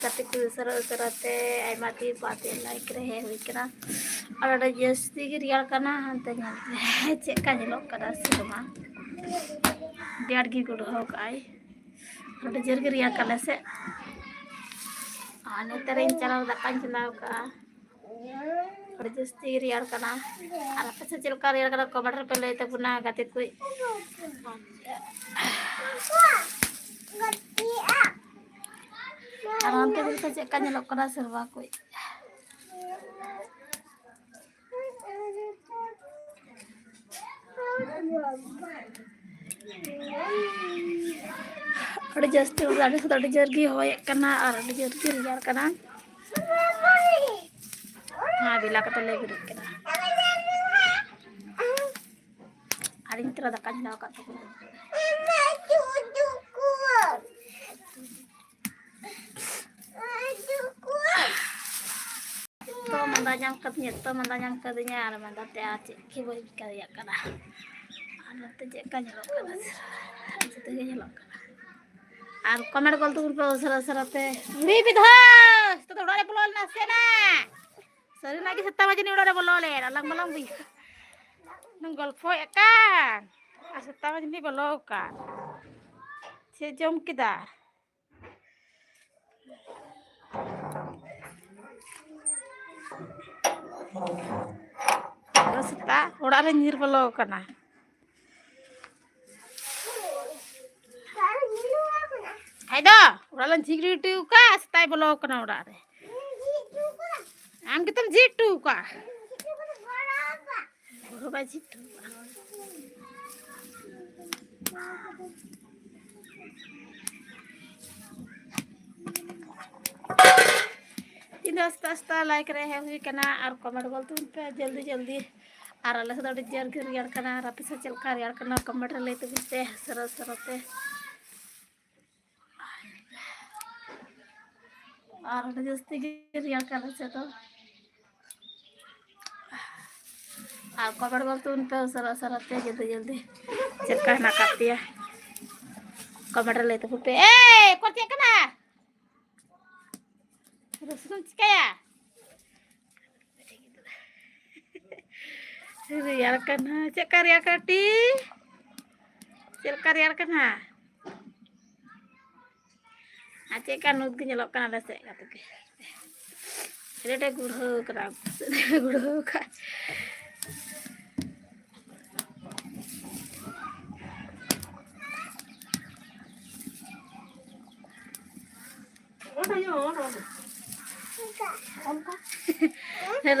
tapi ku seret-serete ay mati pati like rehe hui kena ada jasti rial kana hantanya cek kan jelok kada sirma biar gi kudu hok ay ada jergi rial kana se ane tereng chalaw da kan chalaw ka ada jasti rial kana ara pesa chilka rial kana komater pele te puna gatit kui Aram tuh bisa cek kan nyelok kena serba kui. Ada jasti udah ada sudah jergi hoek kena ada jergi liar kena. Nah bila kata lagi kena. Ada yang teradakan nyelok kata. Mandanyang katnya to mandanyang katnya ada mandate aci kiboy kaya kana ada tejek kanya lo kana itu tejek lo kana ar comment kol tu pe sara sarate uri bidha to udare bolol na sena sari lagi 7 baje ni udare bolole alang malang bi nang golfo kan 7 baje ni bolol kan se jom kida Rasta orang re nyir bolo kana Aido orang lan jigri tu ka stai bolo kana orang re am kitam jitu ka boro ba jitu Insta like रहे हुई कना और कमेंट बोल तुम पे जल्दी जल्दी और अल्लाह से थोड़ी जर कर यार कना रापी से चल कर यार कना कमेंट ले तो बिते सरस सरते और जस्ती कर यार कना से तो और कमेंट बोल तुम पे सरस सरते जल्दी जल्दी चल कर ना काटती है कमेंट ले तो बिते ए कोचे कना Rasul kaya Rial kana cek karya kati cek karya kana acek kan ud nyelok kana ada sek katu ke rete gurho kerap gurho ka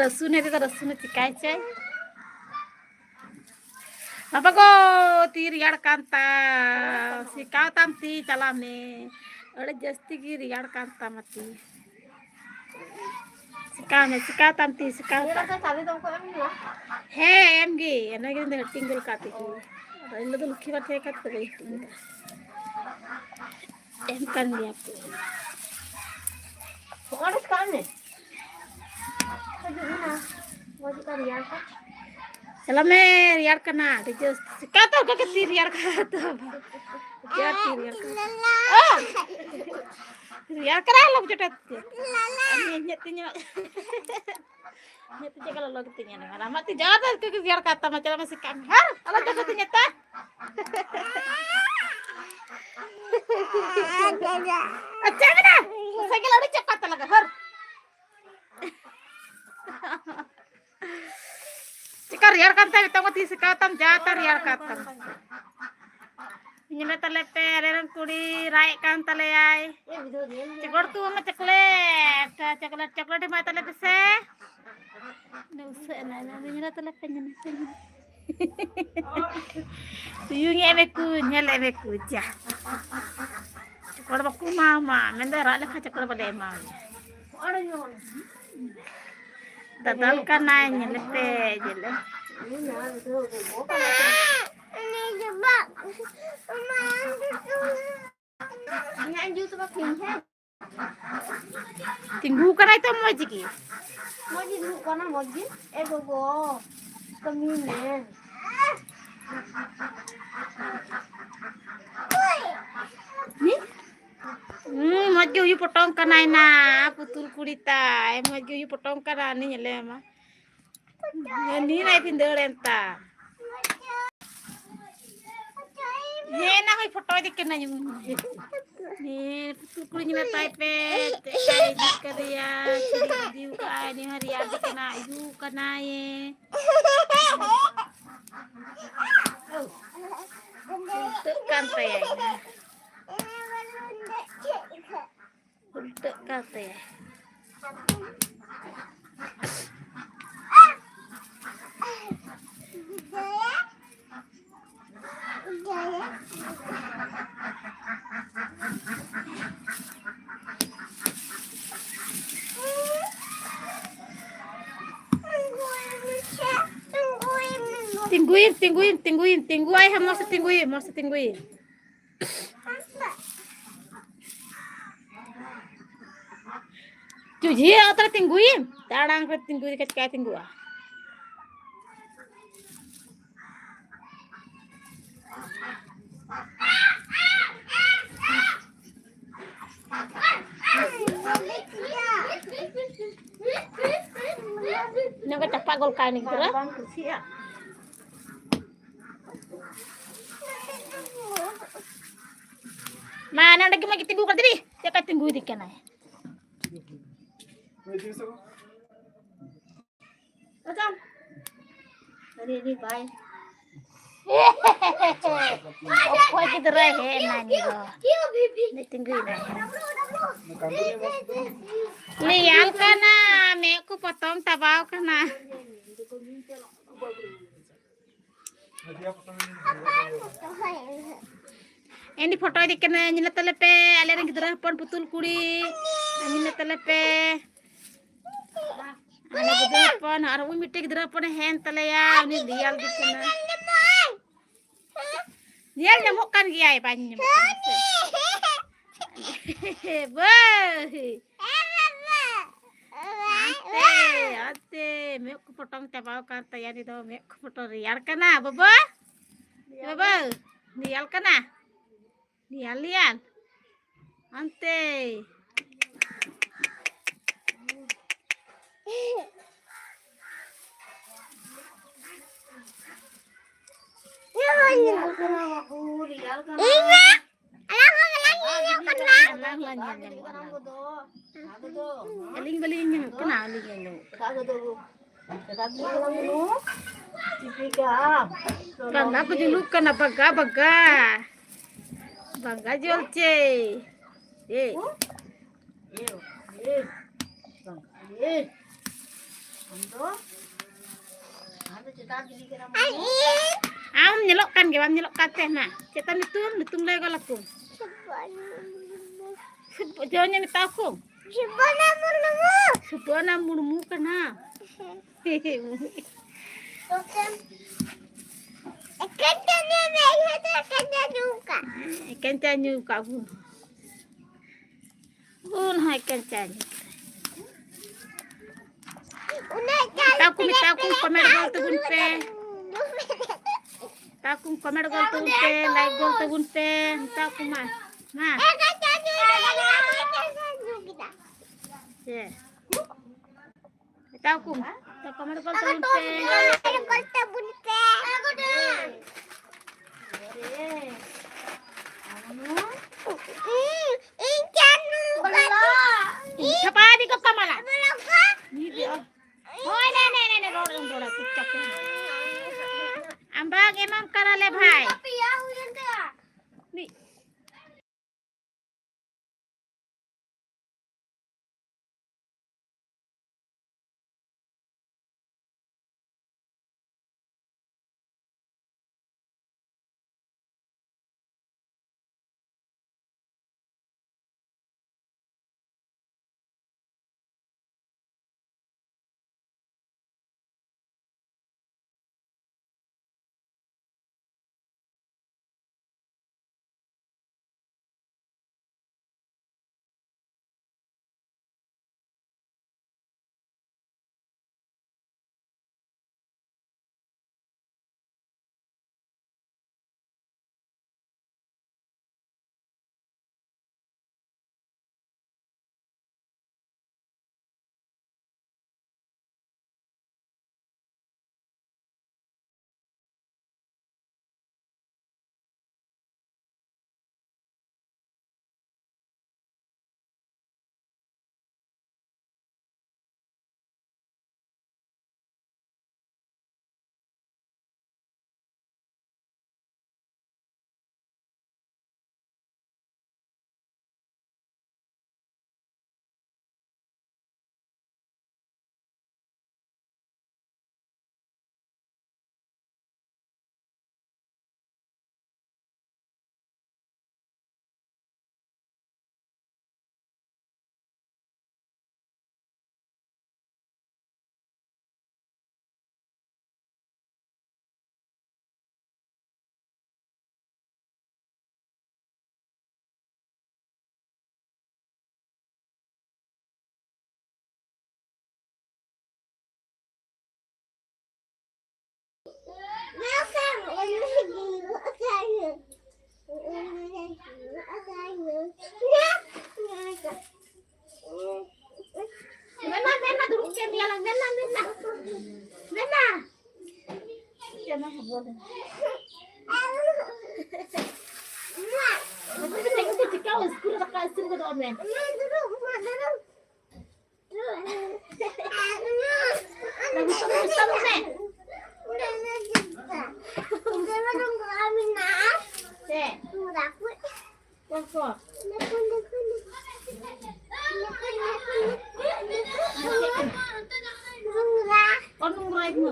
रसून है तो रसून चिकाय चाय apa ko tir yar kanta sikau tamti calame ada jasti ki yar kanta mati sikau tamti sikau he emgi ana ki de tinggal kati ki illo to lukhi bat he kat de em kan liya ko ada kan ne Salame riar kana dijus kata ko ke riar kata ya riar oh riar kara lo jotet nyetinya nyetinya kalau lo ketinya ngara mati jada ke riar kata macam masih kan ha ala jotet nyeta acha mana saya kalau cepat talaga har Cikar riar kanta bitang mati sikatam jata riar katam. Ini meta lepe reran kudi rai kanta le ay. Cikor tu ama coklat, coklat meta lepe se. Nusa na ini meta lepe nyana. Tuyung emeku nyale emeku ja. Cikor baku mama, menda rale coklat pada emang. Dadal kan nanya lepe jele. Ini coba. Ini anju tu pakai he. Tinggu kan itu mau jiki. Mau jiki kan mau jiki. Go. Keminen. Ni? Moj ge uyu potong kanai na putul kurita. Moj ge uyu potong kana ni nyele ma. Ni nai pindelenta. He na hoi foto dikena nyum. Ni putul kuri nyele taipe. Kai dikariya chiri diu kai ni hariya dikena yu kana ye. Tekan teh. Untuk kate. Tunggu ay mau setungguin. Cuci atau tungguin, tarang ke tungguin kayak tunggu ah. Nang capak gol kain gitu lah. Mana lagi mau kita tunggu kan tadi? Siapa tunggu di kana? Macam. Tadi bye. Opo kita rahe nani go. Ni tungguin aja. Lial kana, meku potong tabau kana. Ini foto dikena nyina telepe, aleren gidra pon putul kuri. Nyina telepe. Ana gidra pon ar umi te gidra pon hen teleya, ini lial dikena. Lial nyamuk kan giai pan nyamuk. Boy. Ate, meku potong tabau kan tayani do meku foto riar kana, baba? Baba, lial kana? Lian. Ante. Bangga penjulukan baga. Bangga jolce. Nyelokkan ke, nyelokkan teh nah. Cetan ditum lego laku. Jangan ni tahu. Subana murmu kana. Kencanya juga bun. Bun hai kencanya. Takum komen gol tu bun pe. Takum komen gol tu bun pe, like gol tu bun pe. Takum mah. Nah. Ya. Takum. Takum komen gol tu bun pe. Siapa di kok kamala? Oh, nenek roda tiktok. Ambang emang karale bhai. Nih. Mena dulu ke Mia Mena. Jangan boleh. Kita cakap sekolah tak kasih ke domen. Lagu sama ni. Kok. Kon ngurang mo.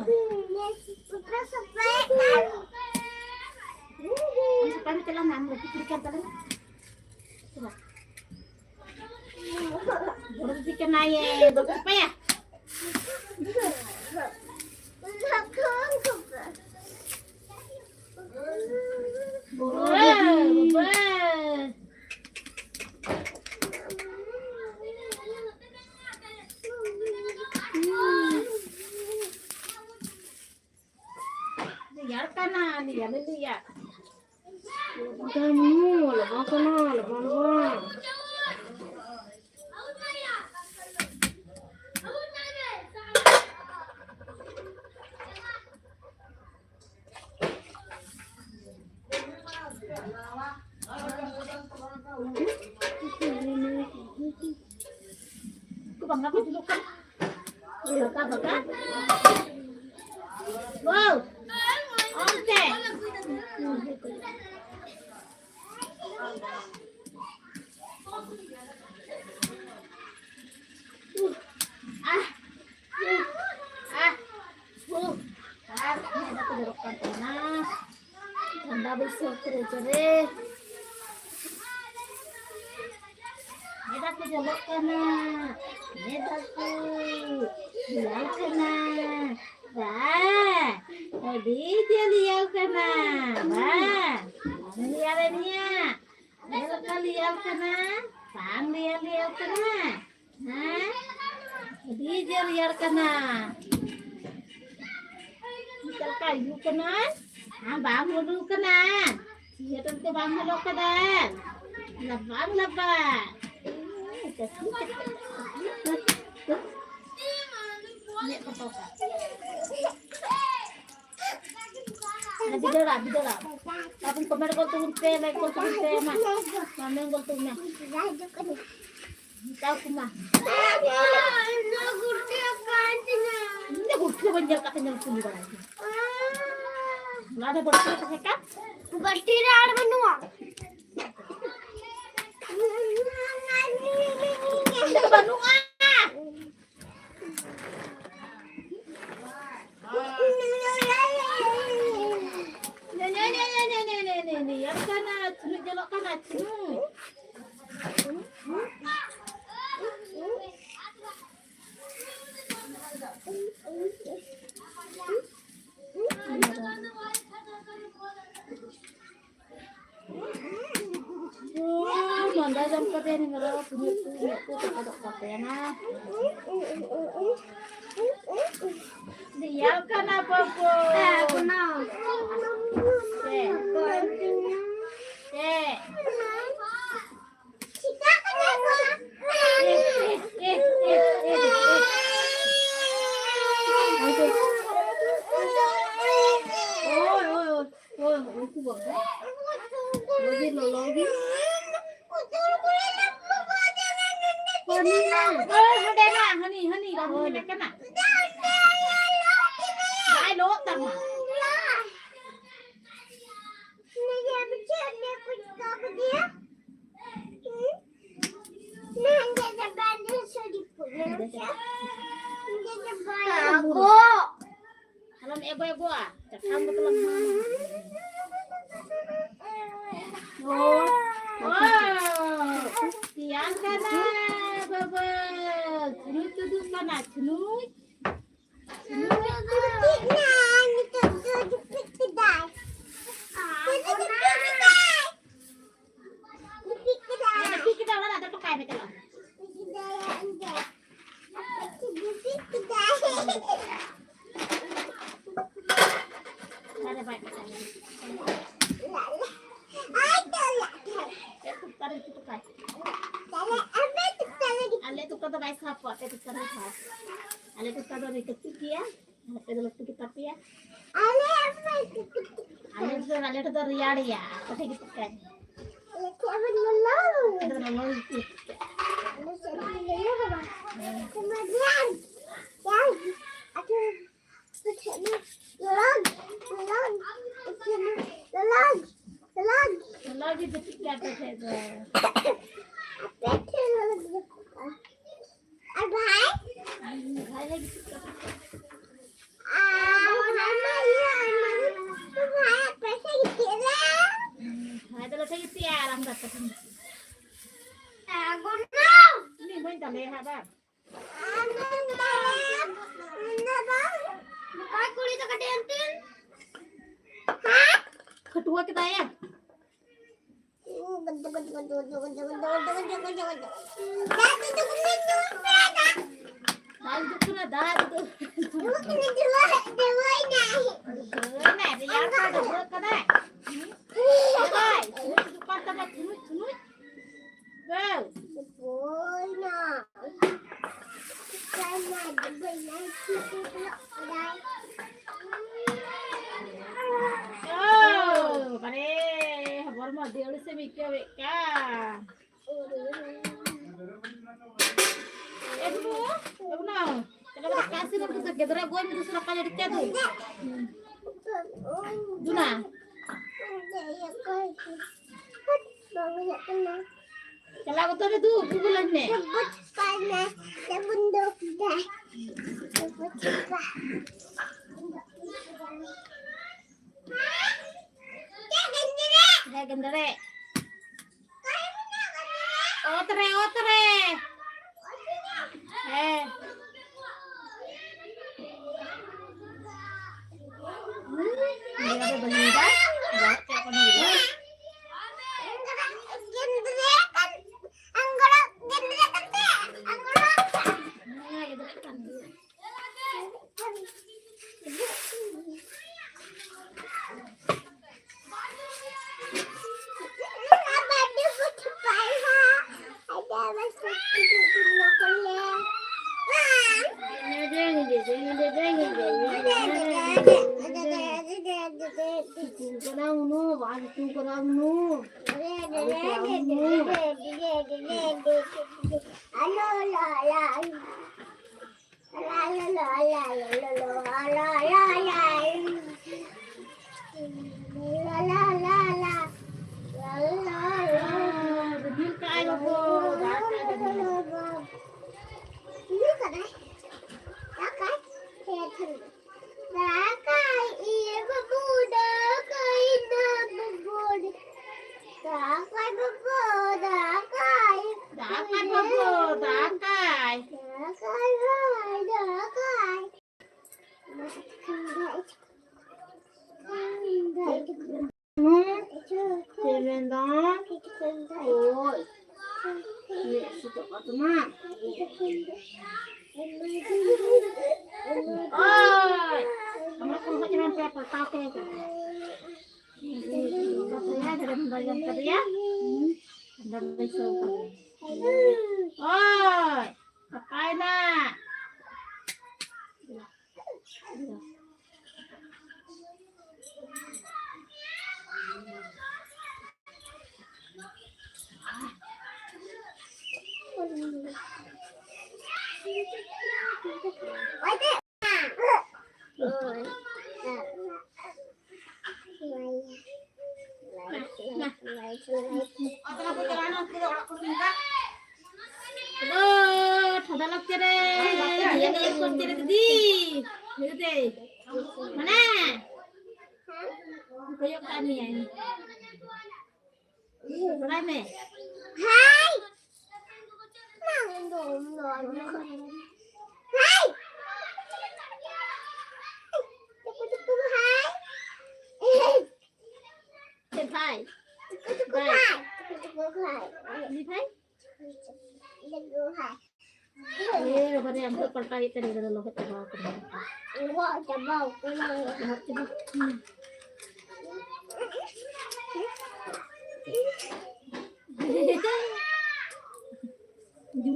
Sampai telah nam lagi pikir telah. Coba. Baru pikir naik, baru apa ya? Lihat kanan, lihat. Kamu, lepas. Bang apa dulu kan? Baka. Wow. Oke. Ada kejerokan panas. Anda besok kerja. Meda kejelok kana, meda tu, liau kana, bah, tadi dia liau kana, bah, liau dia, meda liau kana, sang liau kana, nah, tadi dia liau kana, misal kayu kana, bangun dulu kana, dia tentu bangun dulu kana, labang. Bidara. Tapos kemarin kau turun mah. Mama kau turun na. Tahu kumah. Ini gurti banjir katanya pun juga lagi. Nggak ada gurti kan? Gurti ada benua. Ada Bandung Nih, yang kana, tunjuk jelok kana, manda jam kerja ni ngerasa punya kepada kapena. Dia kan apa pun? Kenal. Kita kenapa? Lagi. Honey, kamu nak kena? Dah lo tak mah? Dia bercakap dia punya dia. Nah, dia banding sedikit. Dia banding. Aku. Halam ebo ah. Cakap betul mah. Tiang kana, baba. Tunjuk kana, tunjuk. Ada kata guys apa? Itu kan apa? Ale kita dari kecil ya. Ada dulu kita ya. Ale itu dari ya. Kata kita kan. Ada lalu itu. Lagi ketika ada itu. Kedua kita ya. Kalau betul itu bulannya. Gendere. Otre. Ini ada benda.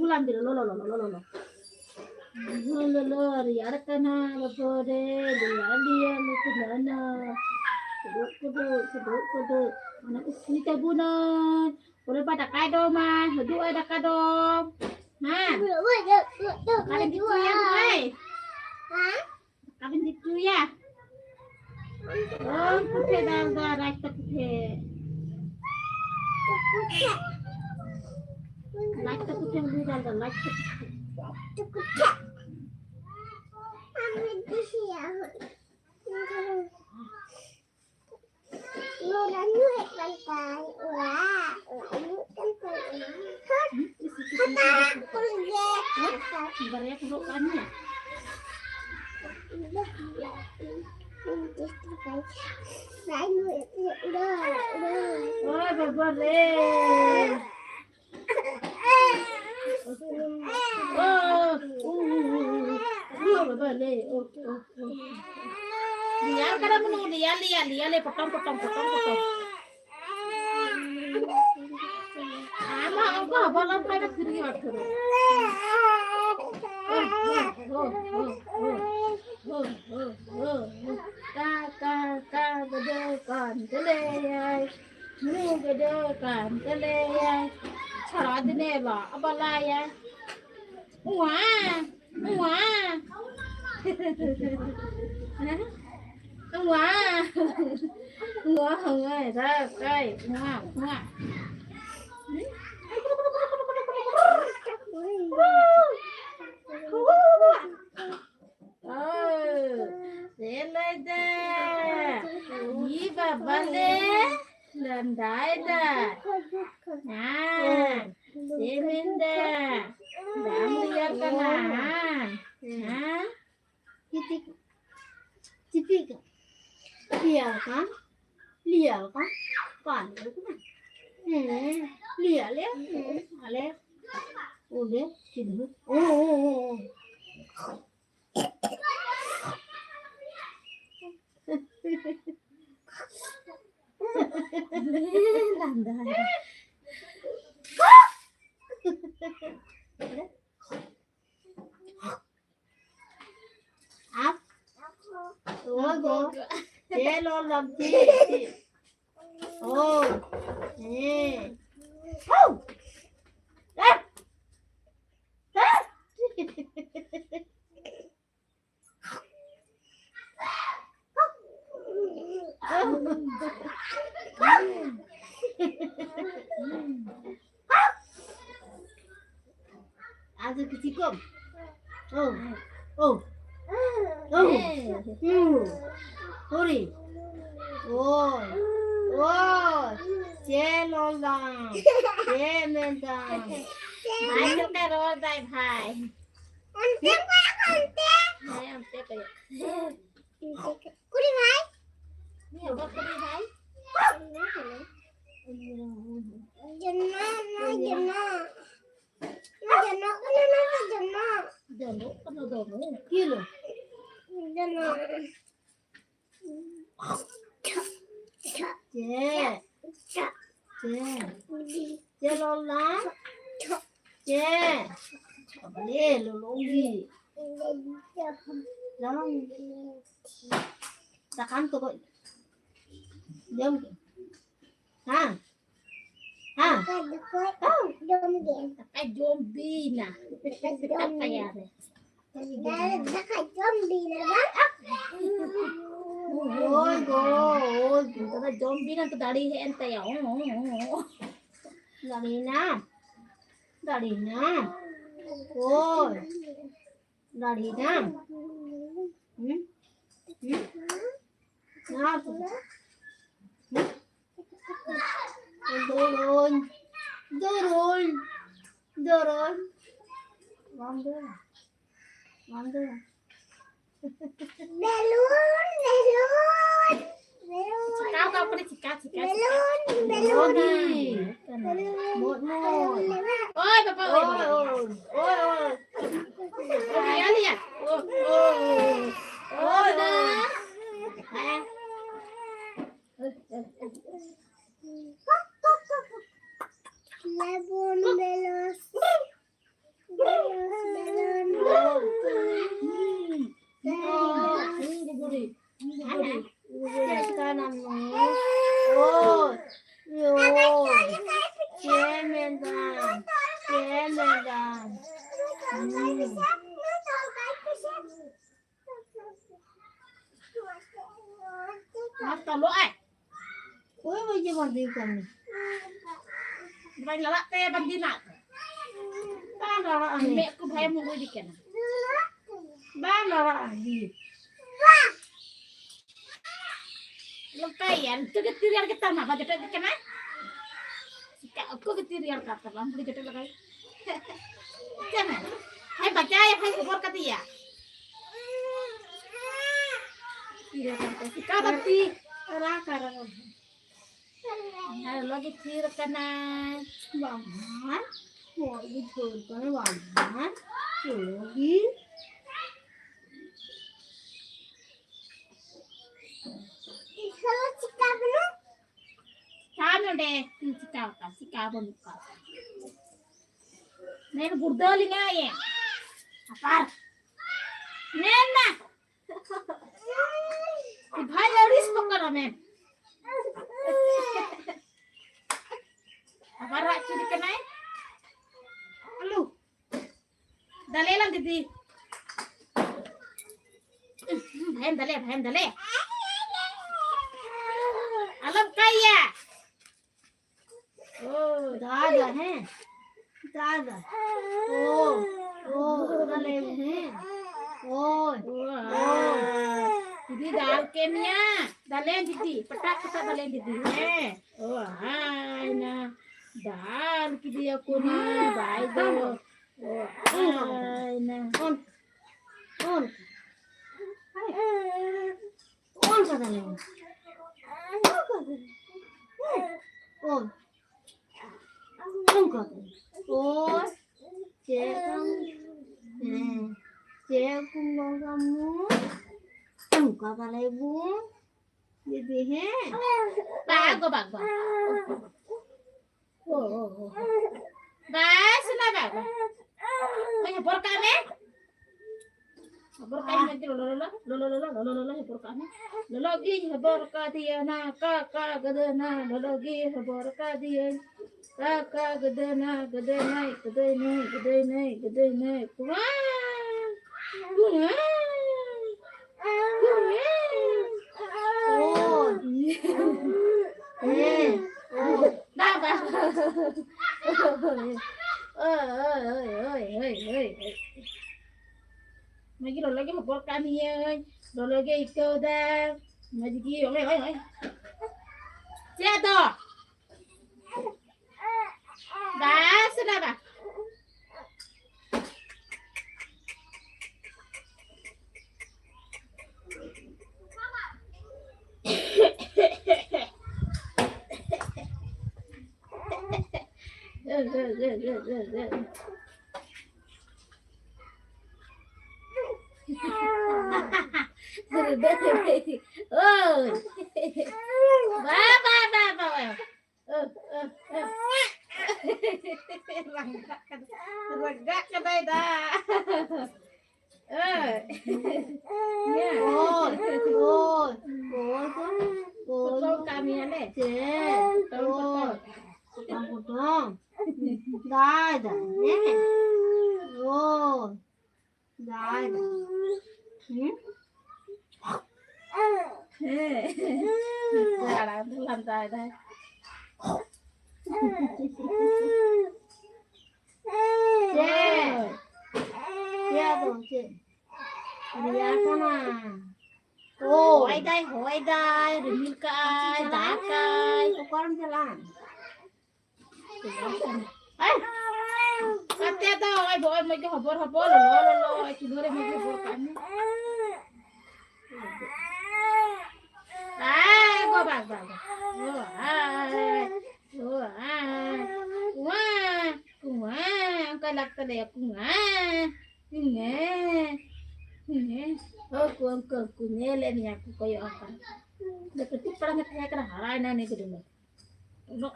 bulan dulu lo riar kana bapore dia lukunana kudu mana usni tabunan boleh pada kado man hadu ada kado ha kalian gitu ya hai kalian gitu ya oh putih dah rak putih like the putih bukan dah like the putih Baraya kerokannya. Oh, babare. Babare. Dia kada menunggu dia potong. Ama angka balam kada sini atur. Ka bedekan teleyai nu bedekan teleyai cara dinela abalaya wah hỡi ra cây ngoa Lên đây Ý bà bắn lên Lần đáy đà Nà Lên bên đà Đám liat ka na Hah Cipik Lihat kan Kan Lihat Lihat Udah Tidur Oh Landai Up go Hello làm chi Oh Nè Oh Ada kecikum. Oh. Hori. Chelolang. Chemendang. Hai cho cái rồi đại phải. Anh tiếp cái. Cô đi thái. Nhiều bác cô đi thái. Kilo. Che lo lá. Che. Lê lo gì. Đó. Ta khám tôi gọi. Dâm. Ha. Cái zombie nè. Ôi, chúng ta zombie nè, tôi dari hen tay Dari na. Ôi. Dari na. Dorong. Mandu. Melon. Kau boleh cikat. Melon. Mut. Oi, Bapak. Oi. Lihat. Oh, dah. Lemon melos. Mata lo ai. Ôi bây giờ còn gì cần. Vậy là lại tê bằng đi nào. Ba là mẹ cứ phải mua đi kìa. Ba là gì? Lo kayak itu ketirian kita mah pada tadi kena. Aku ketirian kata lampu di jatuh lagi. Jangan. Hai baca ya, hai kubur kata ya. Tidak kata tapi raka. Hai lagi tir kena. Bangan. Mau ditur kena bangan. Lagi. Kamu deh, sikap buka. Nene burdoli ngaye. Apar? Nena. Ibhai laris pokoknya men. Apar rak curi kenai? Alu. Dalelang didi. Bhaim dale. Alam kaya. Oh, दादा है दादा ओ डाले हैं दीदी डाल के मिया डाले दीदी पटाक डाले दीदी है ओ हाय ना डाल की दिया को ना भाई दो ओ हाय ना कौन सा डाले कौन Ôi, chị không ngon kamu, không có cái này buồn, gì hết? Ba có bạc bạc. Ba xin lỗi bạc bạc. Bây giờ bor kami? Bor kami nanti lo bor kami. Lo lagi bor kami na kakak gedena lo lagi bor kami. Kakak gede naik lagi mau kami ya lo lagi itu dah lagi oi siapa Ba, sudah ba? Regak kedai dah. Potong kami ane. Potong. Dah. Dah. Làm dài đây. Hỏi đây, rồi milk ai, đá cay, có con chưa làm? Katanya tahu, ay bawa mereka hapor, lo, tidur mereka hapor kami. Gua bang. Wah, kalak tadi aku aku nyele nih aku kayak apa? Dapat perang kayak kena harana nih gitu loh. Tunuk.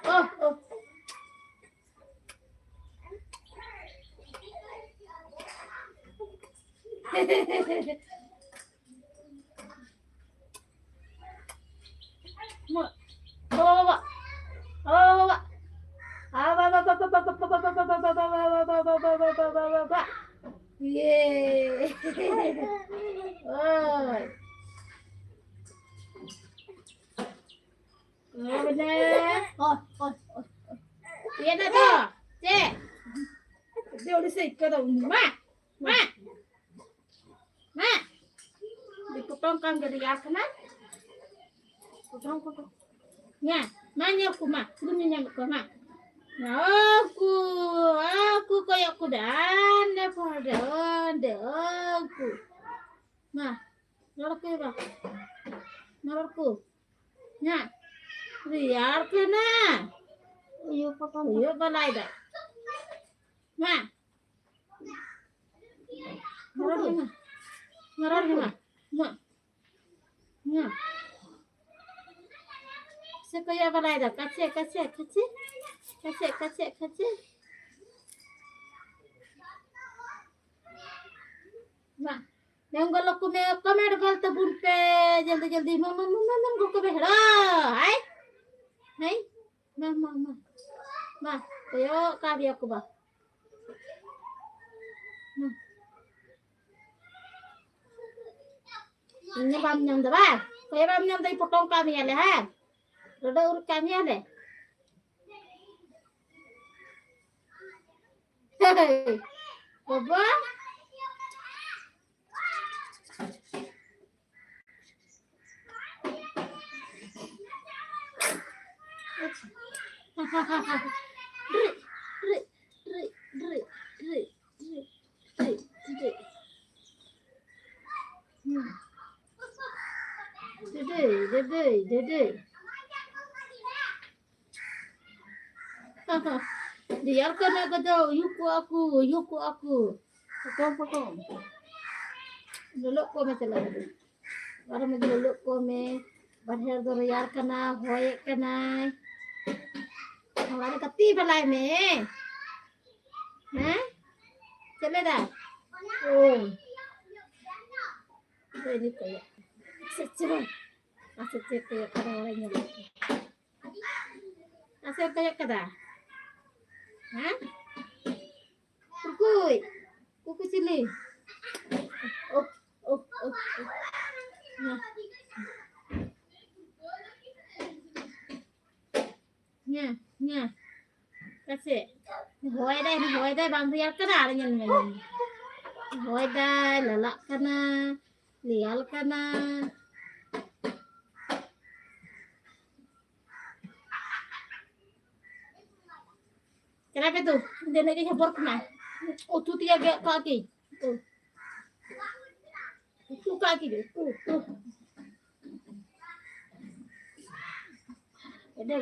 Oh. Bawa, bawa, bawa. Yeay. Oh. Oh, bener. Oh. Iya dah tuh. Cek. Dia udah sikat tuh. Ma. Dipotongkan jadi ya kena. Potong. Nya, nanya aku mah. Belum nanya aku mah. Nah, aku kayak kuda anda pada anda aku. Nah, nolakku. Nya, liar kena. Iya balai dah. Nah, ngarang mah. Nah. Sekaya balai dah. Kace. Nah, yang kalau aku mau kamera galta bunte jल्दी mama को भेड़ा hai ma yo kabi aku ba ini bam nyam dah ba kaya bam nyam dah potong kami ale ha roda urut kami ale baba Dede. Biarkan aku jauh, yuku aku. Potong. Luluk ko me chala. Baru me luluk ko me. Badher do yaar kana, hoye kana. हमारे कत्ती भलाई में हैं चले दा ओ ini kayak seceh kayak kada orangnya asal kayak kada hah kuku cili oh nah nya kasih hoy dai bang rial kada nyen hoy dai lalak kana lial kana kenapa tuh dia lagi heboh kena tuh tiga kaki tuh kaki deh tuh Dele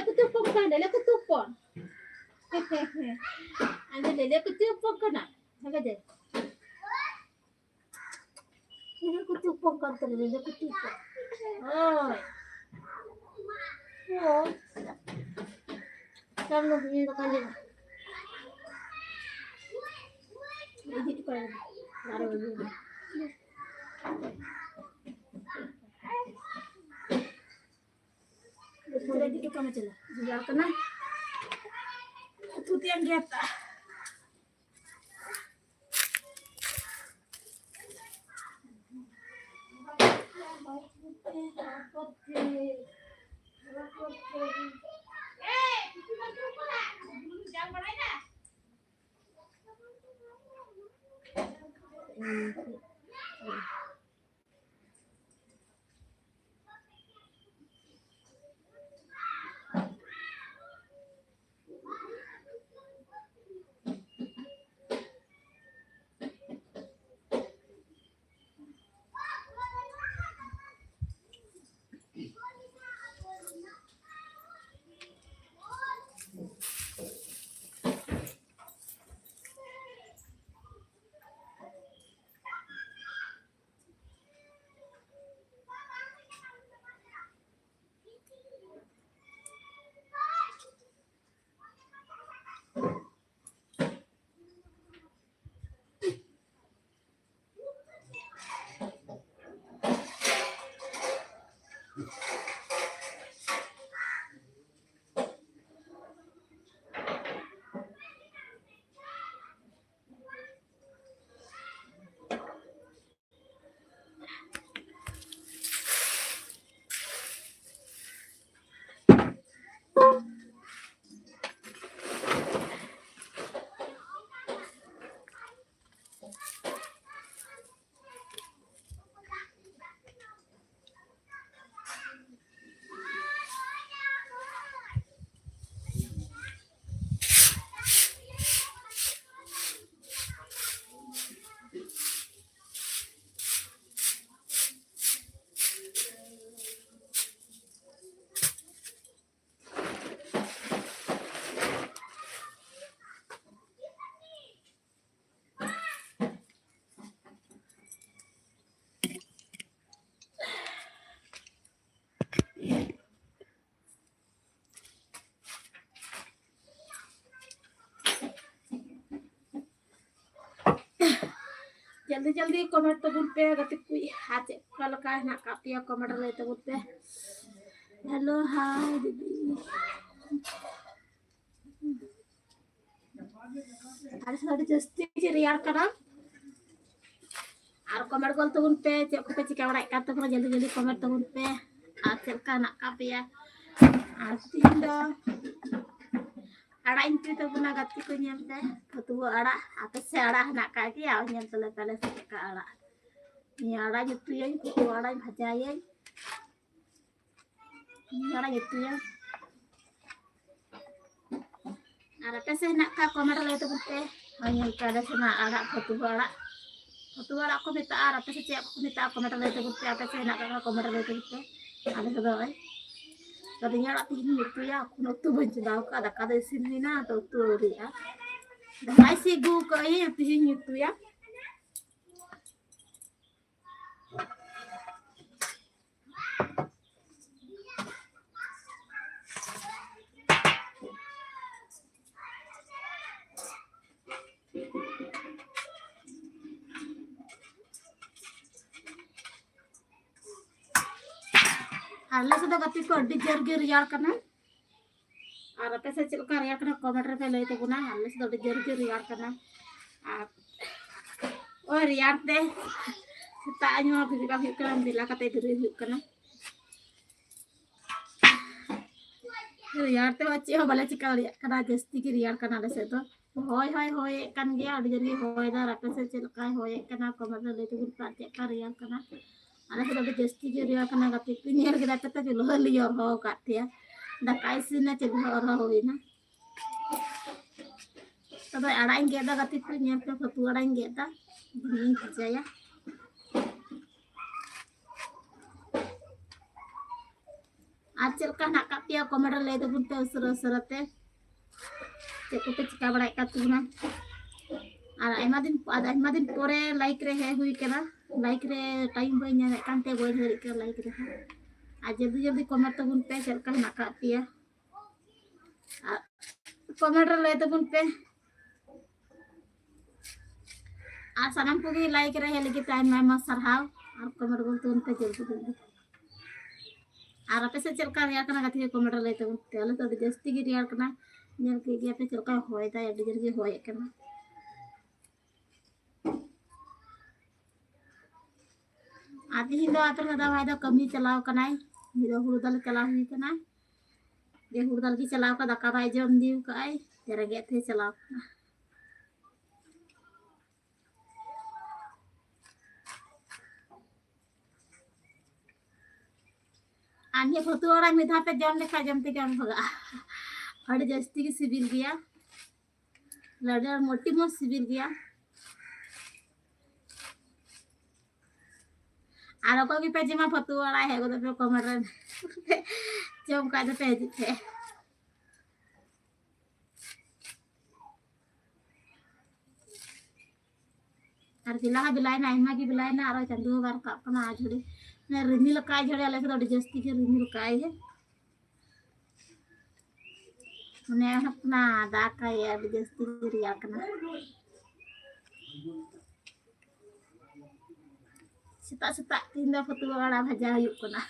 kutupon ande dele kutupon kana haga deh dele kutupon kan dele kutupon oh kamu punya kali ini kan baru dulu sudah gitu kamu cila jual kena tuh tiang kita जल्दी जल्दी कमेंट तबुन पे गति कुई हाथ कल का ना कापिया कमेंट ले तबुन पे हेलो हाय दीदी आज साड़ी जस्ती के रियार करा और कमेंट कल तबुन पे चेक पे चिका बड़ा का तो जल्दी जल्दी कमेंट तबुन पे आज चेक का ना कापिया आज तीनदा आड़ा इंटी तो बुना गति को नियमते फतु आड़ा आपे से आड़ा ना का की आव नियम तले तले से का आड़ा ni आड़ा जुतु ये फतु आड़ा भाजा ये आड़ा जुतु ये और आपे से ना का कमेंट ले तो बुते नियम तले से ना आड़ा फतु आड़ा को बेटा और आपे से चेक को बेटा कमेंट ले तो बुते आपे से ना का कमेंट ले तो बुते आले तो दो Tadinya latih itu ya, aku nutu benjau ka ada kada sini na atau tuh ya. Dan masih gue kayak latih itu ya. Alhamdulillah sudah gati ko di jargi riar kana और आपे से चल का रियार kana कमेंट पे ले तो गुना alhamdulillah sudah di jargi riar kana और रियार ते kita anyo bi ka hik kana bila kata diri hik kana रियार ते बच्चे हो भले चिका रियार kana जस्ती की रियार kana ले से तो होय kan गया और जल्दी होय दा आपे से चल का होय kana कमेंट ले तो गुना का रियार kana Anak sudah berjesti jadi akan agak pikirnya kita kata jual liar ho katnya, dah kaisina jadi orang ho ini. Tapi ada yang kita kata pikirnya kita foto ada yang kita begini saja ya. Acil kan nak kapia komentar lagi tu pun terus-terusnya. Cekuk cekak berai katuna. Ada emadin pore like rehe hui kena. Like रे time bye ᱧᱟᱢᱮ ᱠᱟᱱᱛᱮ ᱵᱚᱭ ᱦᱟᱹᱨᱤ ᱠᱟ लाइक रे आ जल्दी जल्दी कमेंट तबुन पे चल का ना का पिया कमेंट ले तबुन पे आ सनम को भी लाइक रे लगी टाइम में मत सरहाव और कमेंट बोल तबुन पे जल्दी जल्दी और आपे से चल का रिया कना गति कमेंट ले तबुन पे ले तो जस्ती की रिया कना नेल के गया पे चल का होय ता एडी जल्दी होय कना आदि हिंदो आतर कदा वायदा कमी चलाव कनाय हिंदो हुरदल चलाव हुई कनाय दे हुरदल की चलाव का दका बाय जम दिउ काय तेरे गे थे चलाव आने फतु वाला मिठा पे जम लेखा जमते जम भगा हड़ जस्ती की सिबिल गया लड़र मोटी मो सिबिल गया आरो को की पेज में फतु वाला है को तो कमेंट जम का तो पेज थे और बिलाई ना इमा की बिलाई ना आरो चंदू बार का अपना आजड़ी ने रिमिल काय झड़े आले तो जस्ती के रिमिल काय है ने अपना दा का यार जस्ती रिया करना Setak-setak tindak foto orang aja yuk kena.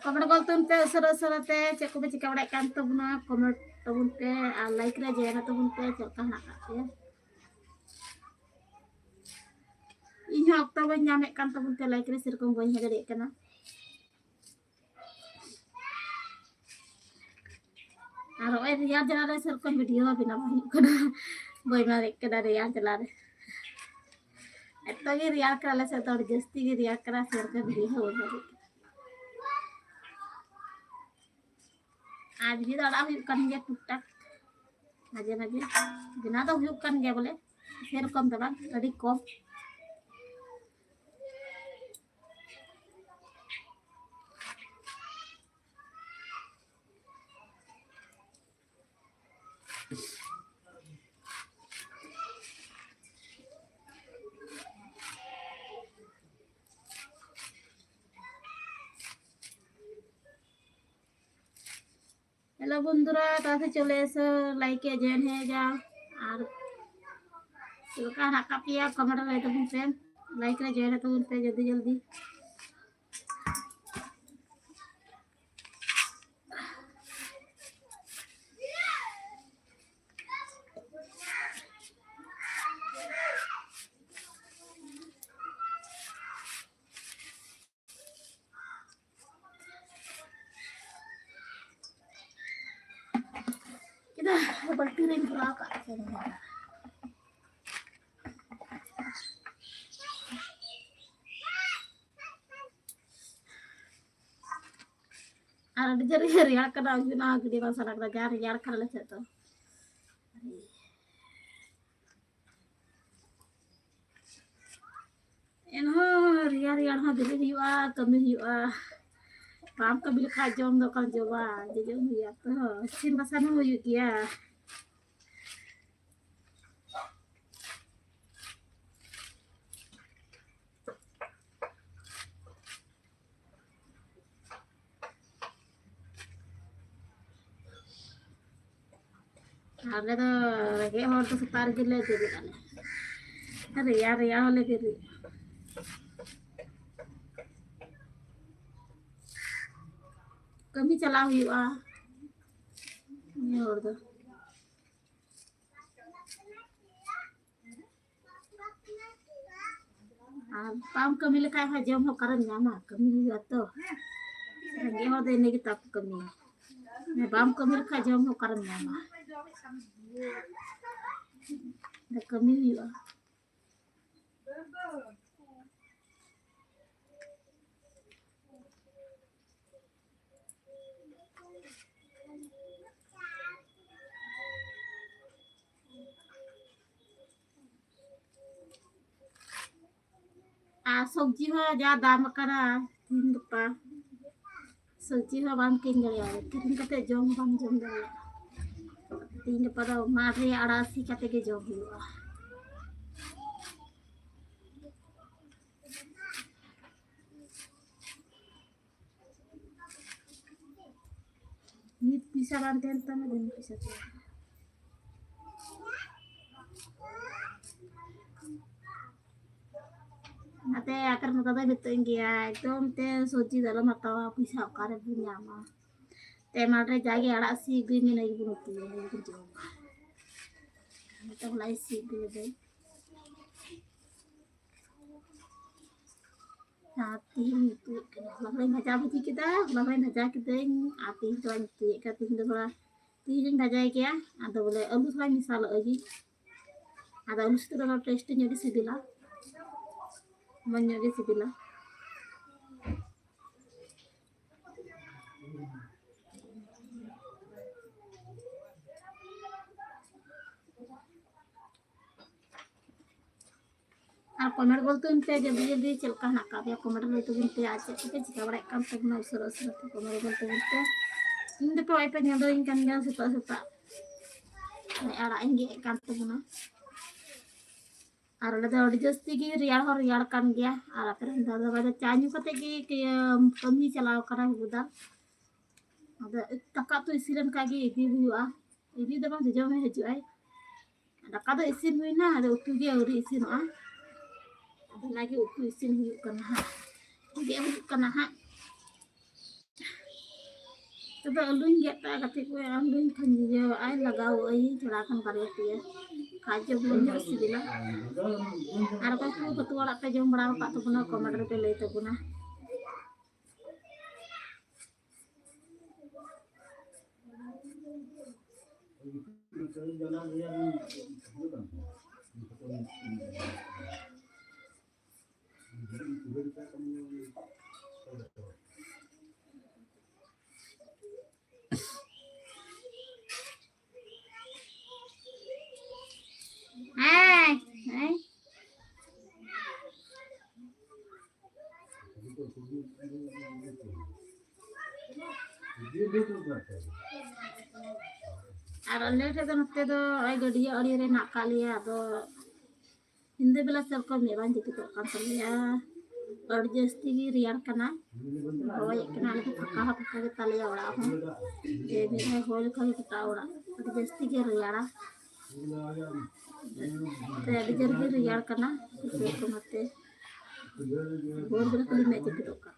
Comment बोल तुम पे सरते चेक को चिका बड़ा कान तो बुना कमेंट तो बुन पे लाइक रे जेना तो बुन पे चलका ना काते इन हफ्ता बन नामे कान तो बुन पे लाइक रे सेरकम बन हेगड़े कना और ओए रिया जला रे सेरकम वीडियो बिना बन कना बय मा रे कना रिया जला रे एतो गे रिया कराले से तो जस्ती गे रिया करा सेरकम वीडियो हो रे आज भी दाड़ा हुई कन गया टुकटाक माजे माजे बिना तो हुई कन गया बोले फिर कम दबा अड़ी कम হ্যালো বন্ধুরা, তাতে চলে এসো, লাইকে জয়েন হয়ে যাও। আর চুলকা হাঁকা পিয়া কমেন্ট হয়ে তখন ফ্রেন লাইক রে জয়েন হতে বলতে জলদি জলদি। Kita bertirin belaka. Ada jari-jari ya kena guna gede masalah jari ya kena lecet tuh. Enoh riar ha dili hiwa kami hiwa. Pam kabil kajom do kan coba jejong hiya tuh. Sin pasana huyuk ya. Ada tuh kayak orang tuh setar gile jadi kan. Riar oleh diri. Kami चला हुआ ये और दो काम kami lekai hajam ho karan nyama kami gato lagi ho de negi tak kami ne bam kami lekai jam ho karan nyama de kami huwa सब्जी हो जा दाम करा तीन गपा सब्जी हो बाम किन गया किन कते जम बाम जम गया तीन गपा दो मारे अड़ासी कते के जम हुआ नीट पिसा बांधते हैं तो मैं दिन पिसा Ate akan mata gitu ya itu te soji dalam atau bisa kare punya mah te matre jagi ada si gini lagi bunuh tuh lagi kerja itu mulai si gini deh hati itu lalu baca buku kita lalu baca kita hati itu itu kita tinggal lah tinggal baca ya ada boleh alus lah misal lagi ada alus itu dalam testing jadi sidilah menjadi sidilah আর কমেন্ট বলতে উনতে জলদি জলদি চলকা না কাবিয়া কমেন্ট বলতে উনতে আছে ঠিক আছে চিকা বড় কাম তক না উসর উসর কমেন্ট বলতে উনতে ইন্দে তো আইপে nyado kan ga suka suka ara inge kan tuguna ar ada odi jasti gi riar hor riar kan gya ara per da bada chanyu kate gi kami chalaw kara budal ada taka tu isiran kagi idi huwa idi da bang jejong heju ai daka do isin huina ada utu gi uri isin ada lagi utu isin huyuk kana ha dia huyuk kana ha coba alun geta kate ko alun kan jo ai lagao ai thora kan kare tiya kaje belum sih bilang ar ko ku ketua rak pe jom bra pak tu puna komander pe le tu puna আর লেটে তো নতে তো ওই গড়িয়া অড়িয়ে না কালিয়া তো হিন্দে বেলা সব কম নেবান যেতে তো কান তলিয়া और जस्ती की रियार कना हो एक कना के फका फका के तले ओड़ा हो ये भी है होल का फटा ओड़ा और जस्ती के रियारा ते अभी जर के रियार कना तो को मते बोल बोल कली में चिक तो का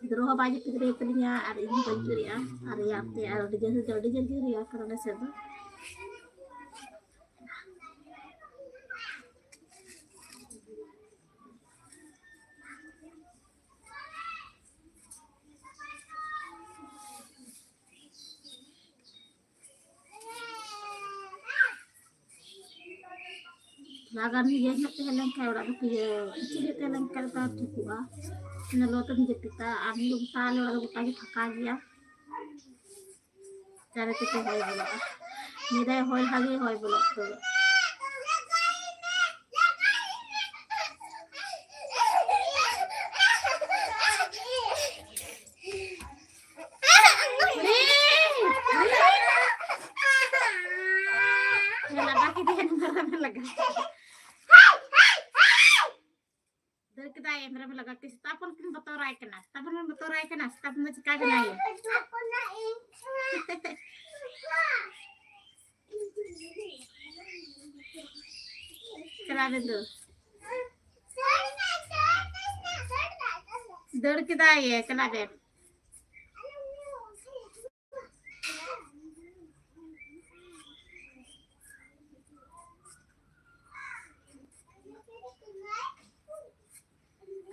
द्रोह बाजी पिकरे तलिया और इन बंचरिया और याते और जैसे जड़ी जर के रियार करने से तो lagan dia nak telan kau orang tu dia ciri telan kau tak cukup na lo tu jepita amlum talo orang tu tadi pakai dia cara kita hoy bola nidai hoy hagi hoy bola tu lagi dia nak lagi kita yang berapa lagi kita tapon kan betorai kena tapon macam kagak ya kenapa tu dor kita ya kenapa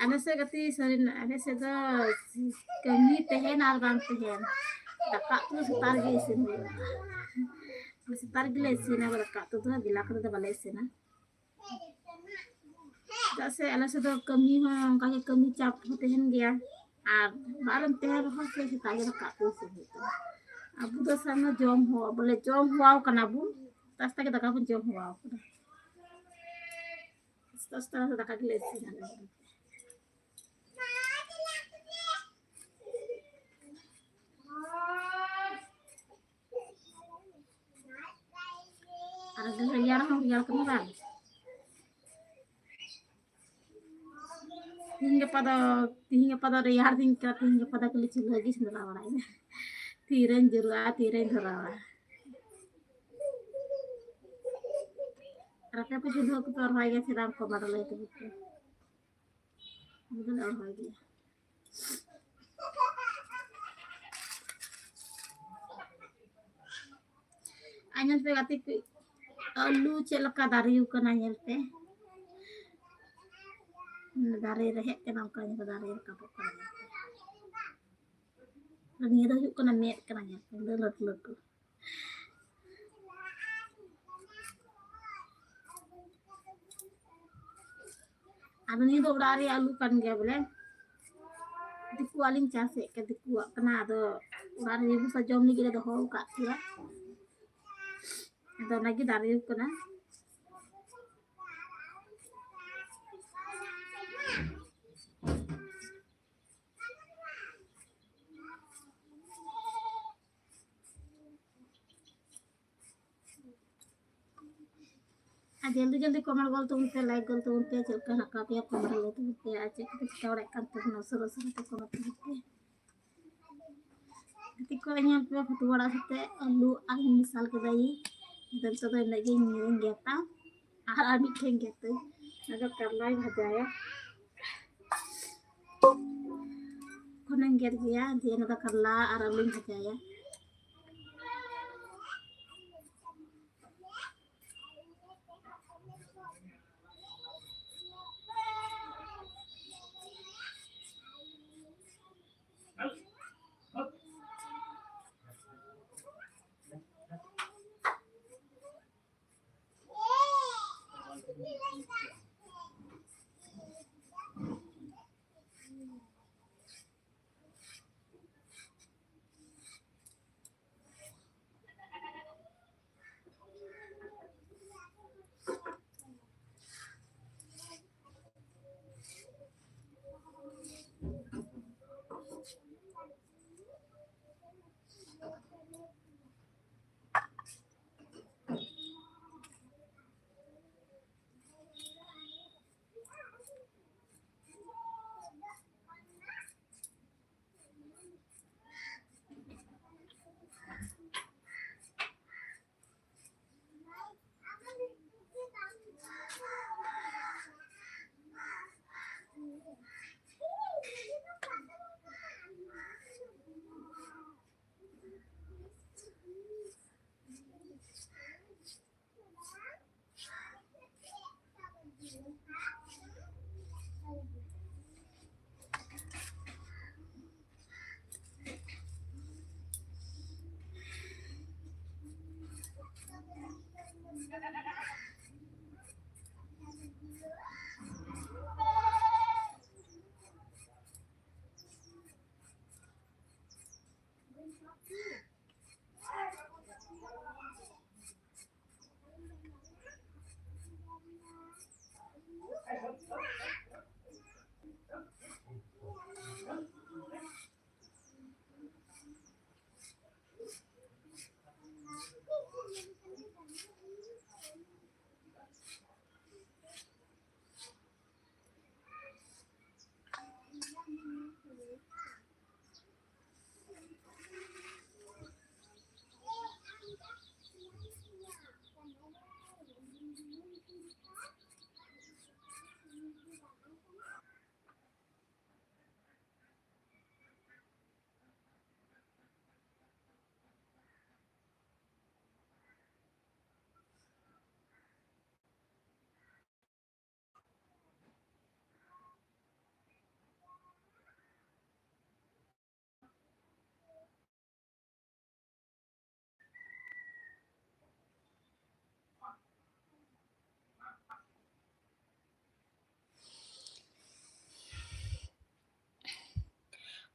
ana se gati sorin ana se do kami tehen al bang tehen dakak tu setar ge sin setar gile sin na dakak tu dilak tu bale sin na jase ana se do kami ho ka kami cap tehen dia ar baram tehen ho se setar ge dakak tu sin abu do sama jom ho bole jom huau kana bu tas ta ge dakak pun jom huau tas ta dakak gile sin na ada riar kemarin hingga pada riar hingga pada kelicin lagi sebenarnya orangnya tiren jera rakyat itu juga keluar lagi sedang kemarin itu betul orang lagi anyal pegati alu celaka dari ukana nyelte dari rehet kenal kanya dari kapok kanya lagi itu ukana met kanya lut ada ni do dari alu kan dia boleh diku aling case ke diku kena do dari ibu sajom ni kita do ho ka ya ada lagi dari ukana जल्दी कमेंट गोल तो उनते लाइक गोल तो उनते चलका हका पे कमेंट ले तो उनते आज kita orang kan tuh nusur तो कमेंट उनते ketika yang pe foto wala sate alu ang misal ke dai dan तो lagi ngiring geta ami keng gitu agak karena bhajaya koneng ger dia dia nada karla araling bhajaya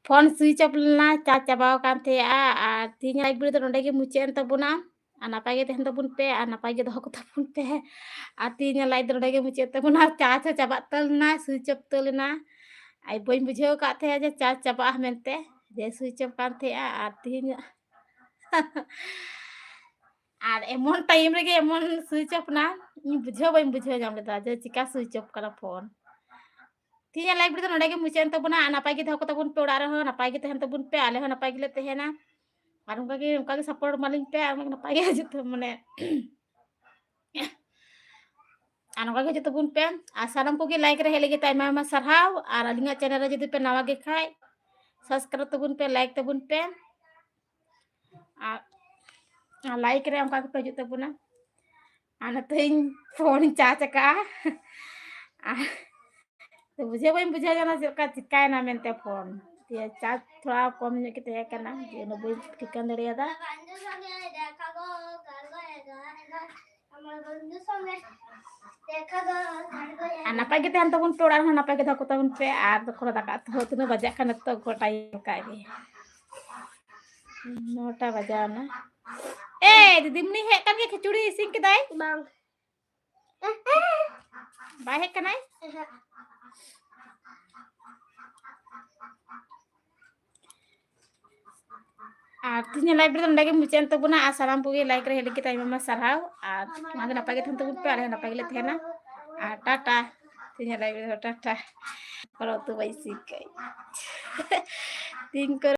phone switch off लेना चार्ज चाबाव कान थे आ तीन like video तो नोडे के मुचेन तबुना आ नापाय गे तहन तबुन पे आ नापाय गे दोहो को तबुन पे आ तीन लाइक तो नोडे के मुचेन तबुना चार्ज चाबा तलना स्विच ऑफ तलना आई बइन बुझेव का थे जे चार्ज चाबा मेनते जे स्विच ऑफ कान थे आ तीन আর এমন টাইম রেগে এমন সুইচ অফ না বুঝেও বাই বুঝেও যাম লেদা যে চিকা সুইচ অফ করা ফোন ᱛᱤᱦᱤᱧᱟᱜ ᱞᱟᱭᱤᱵ ᱨᱮᱫᱚ ᱱᱚᱰᱮ ᱜᱮ ᱢᱩᱪᱟᱹᱫ ᱛᱟᱵᱚᱱᱟ ᱟᱨ ᱱᱟᱯᱟᱭ ᱜᱮ ᱫᱚᱦᱚ ᱠᱚ ᱛᱟᱵᱚᱱ ᱯᱮ ᱚᱲᱟᱜ ᱨᱮᱦᱚᱸ ᱱᱟᱯᱟᱭ ᱜᱮ ᱛᱟᱦᱮᱱ ᱛᱟᱵᱚᱱ ᱯᱮ ᱟᱞᱮ ᱦᱚᱸ ᱱᱟᱯᱟᱭ ᱜᱮᱞᱮ ᱛᱟᱦᱮᱱᱟ ᱟᱨ ᱚᱱᱠᱟ ᱜᱮ ᱥᱟᱯᱳᱨᱴ ᱮᱢᱟᱞᱤᱧ ᱯᱮ ᱟᱨ ᱱᱟᱯᱟᱭ ᱜᱮ ᱦᱤᱡᱩᱜ ᱛᱟᱵᱚᱱ ᱢᱟᱱᱮ ᱟᱨ ᱱᱚᱝᱠᱟ ᱜᱮ ᱦᱤᱡᱩᱜ ᱛᱟᱵᱚᱱ ᱯᱮ ᱟᱨ ᱥᱟᱱᱟᱢ ᱠᱚᱜᱮ ᱞᱟᱭᱤᱠ ᱨᱮ ᱦᱮᱡ ᱞᱟᱹᱜᱤᱫ ᱟᱭᱢᱟ ᱟᱭᱢᱟ ᱥᱟᱨᱦᱟᱣ ᱟᱨ ᱟᱹᱞᱤᱧᱟᱜ ᱪᱮᱱᱮᱞ ᱨᱮ ᱡᱩᱫᱤ ᱯᱮ ᱱᱟᱣᱟ ᱜᱮ ᱠᱷᱟᱡ ᱥᱟᱵᱥᱠᱨᱟᱭᱤᱵ ᱛᱟᱵᱚᱱ ᱯᱮ ᱞᱟᱭᱤᱠ ᱛᱟᱵᱚᱱ ᱯᱮ ᱟᱨ ᱞᱟᱭᱤᱠ ᱨᱮ ᱚᱱᱠᱟ ᱜᱮᱯᱮ ᱦᱤᱡᱩᱜ ᱛᱟᱵᱚᱱᱟ ᱟᱨ ᱱᱤᱛᱚᱜ ᱯᱷᱳᱱ ᱤᱧ ᱪᱟᱨᱡᱽ ᱟᱠᱟᱜᱼᱟ तो बुझे बी बुझे जाना चेका चिकायना मेनते फोन ये चार्ज थोड़ा कम ᱧᱚᱜ ᱜᱮ ᱛᱟᱦᱮᱸ ᱠᱟᱱᱟ ᱡᱮ ᱚᱱᱟ ᱵᱟᱹᱧ ᱴᱷᱤᱠᱟᱹᱱ ᱫᱟᱲᱮᱭᱟᱫᱟ ᱟᱨ ᱱᱟᱯᱟᱭ ᱜᱮ ᱛᱟᱦᱮᱱ ᱛᱟᱵᱚᱱ ᱯᱮ ᱚᱲᱟᱜ ᱨᱮᱦᱚᱸ ᱱᱟᱯᱟᱭ ᱜᱮ ᱫᱚᱦᱚ ᱠᱚ ᱛᱟᱵᱚᱱ ᱯᱮ ᱟᱨ ᱫᱚᱠᱷᱚᱱ ᱫᱟᱠᱟ ᱩᱛᱩ ᱦᱚᱸ ᱛᱤᱱᱟᱹᱜ ᱵᱟᱡᱟᱜ ᱠᱟᱱᱟ ᱱᱤᱛᱚᱜ ᱜᱚᱴᱟ ᱴᱟᱭᱤᱢ ᱜᱮ 9টা ᱵᱟᱡᱟᱣᱱᱟ ᱮ ᱫᱤᱫᱤᱢᱱᱤ ᱦᱮᱡ ᱠᱟᱱ ᱜᱮ ᱠᱷᱤᱪᱩᱲᱤ ᱤᱥᱤᱱ ᱠᱮᱫᱟᱭ ᱵᱟᱝ ᱵᱟᱭ ᱦᱮᱡ ᱠᱟᱱᱟᱭ আর তিন লাইক রে নডে গে মুচেন তবুনা আর সালাম পুগে লাইক রে হেলি কে তাই মামা সারহাও আর তোমাকে নাপাই গে থাম তবুন পে আর নাপাই গেলে থেনা আর টাটা তিন লাইক রে টাটা করো তো বাইসি কাই তিন